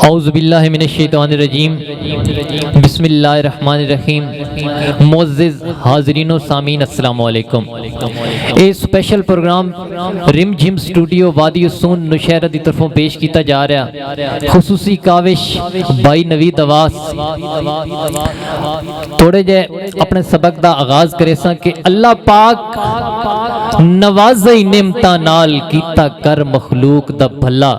औज़ुबिल्लाहि मिनश्शैतानिर्रजीम बिस्मिल्लाहिर्रहमानिर्रहीम। मुअज़्ज़िज़ हाज़रीन व सामीन अस्सलामु अलैकुम। ये स्पेशल प्रोग्राम रिम झिम स्टूडियो वादी सून नुशहरा की तरफों पेश किया जा रहा। खुसूसी काविश भाई नवीद अवास थोड़े जे अपने सबक का आगाज करे सा कि अल्लाह पाक नवाज़े नेमतां नाल कीता कर मखलूक दा भला।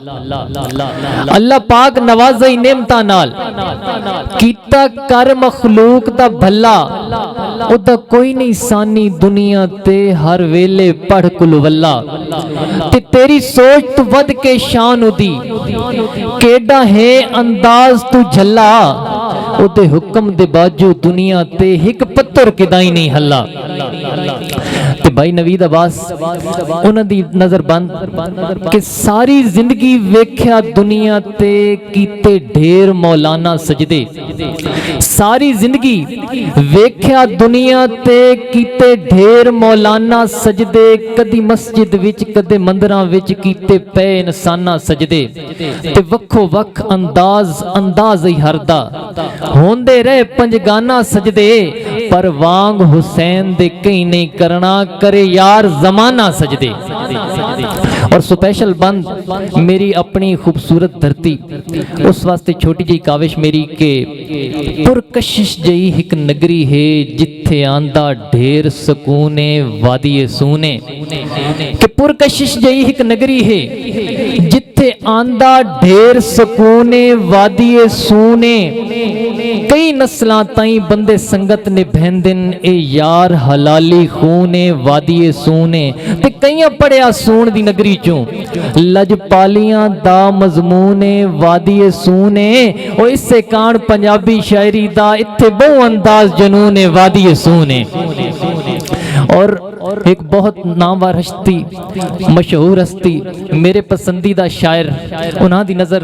अल्लाह पाक नवाज़े नेमतां नाल कीता कर मखलूक दा भला। उदा कोई नहीं सानी दुनिया ते हर वेले पढ़ कुलवल्ला। ते तेरी सोच तू वध के शान उदी केडा है अंदाज तू झल्ला। उदे हुक्म दे बाजू दुनिया ते हिक पत्थर किदाई नहीं हल्ला। ते भाई नवीद अब्बास उन्हां दी नजर बंद कि सारी जिंदगी वेख्या दुनिया ते कीते ढेर मौलाना सजदे। सारी जिंदगी वेख्या दुनिया ते कीते ढेर मौलाना सजदे। कदी मस्जिद विच कदे मंदिरां विच कीते पे इंसाना सजदे। ते वक्खो वक्ख अंदाज ही हरदा होंदे रहे पंजगाना सजदे। पर वांग हुसैन दे कहीं नहीं करना करे यार जमाना सजदे। और स्पेशल बंद मेरी अपनी खूबसूरत धरती उस वास्ते छोटी जी काविश मेरी के पुरकशिश जई एक नगरी है जिथे आंदा ढेर सुकूने वादी सूने। कि पुरकशिश जई एक नगरी है जिथे आंदा ढेर सुकूने वादी सूने। कई नस्लां ताई बंदे संगत निभैंदन ए यार हलाली खूने वादी सूने। ते कईयां पढ़िया सून दी नगरी चों लजपालियां दा मजमूने वादी सूने। ओ इसे कान पंजाबी शायरी दा इत्थे बहु अंदाज जनूने वादी सूने। और एक बहुत नामवर हस्ती मशहूर हस्ती मेरे पसंदीदा शायर उन्हां दी नजर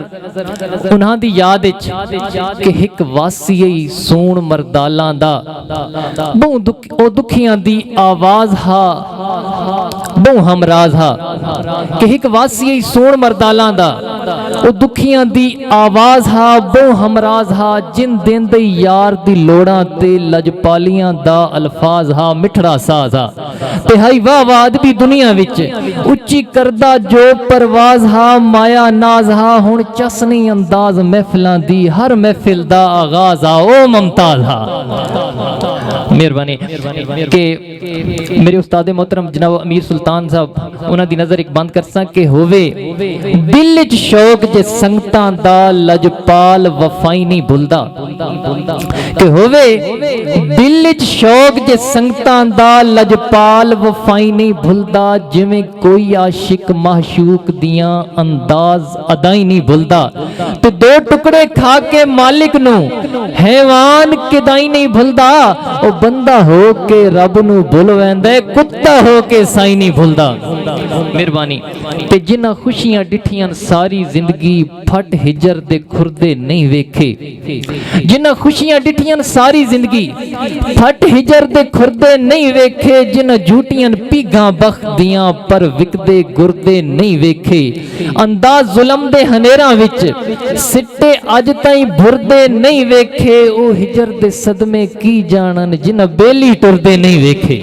उन्हां दी याद विच कि एक वासी सून मरदालां दा बहु दुखियां दी आवाज हा बहु हमराज हा। कि एक वासी सून मरदालां दा ओ दुखियां दी आवाज हा बहु हमराज हा। जिन दिन दे यार दी लोड़ां ते लजपालियां दा अल्फाज हा मिठड़ा साज हा। ते हाई वाह वाद भी दुनिया विच उच्ची करदा जो परवाज हा। माया नाज हा हुण चस नहीं अंदाज महफिलां दी हर महफिल दा आगाज हा ओ मुमताज हा। मेहरबानी के मेरे उस्ताद मोहतरम जनाब अमीर सुल्तान साहब उन्हां दी नजर एक बंद करसा कि होवे दिल विच शौक जे संगतां दा लजपाल वफाई नहीं भुलदा। कि होवे दिल विच शौक जे संगतां दा लजपाल वफाई नहीं भुलदा। जिवें कोई आशिक माशूक दियां अंदाज अदाई नहीं भुलदा। ते दो टुकड़े खा के मालिक नू हैवान किदाई नहीं भुलदा। ओ बंदा हो के रब नू भुल वैंदा कुत्ता हो के साई नहीं भुलदा। मेहरबानी ते जिन्हां खुशियां डिठियां सारी जिंदगी फट हिजर दे खुरदे नहीं वेखे। जिन्हां खुशियां डिठियां सारी जिंदगी फट हिजर दे खुरदे नहीं वेखे। जिन्हां झूठियां पीघां बख दियां पर विकदे गुरदे नहीं वेखे। अंदाज जुल्म दे हनेरां विच सिट्टे अज ताईं भुरदे नहीं वेखे। ओ हिजर दे सदमे की जानन जिन्हां बेली टुरदे नहीं वेखे।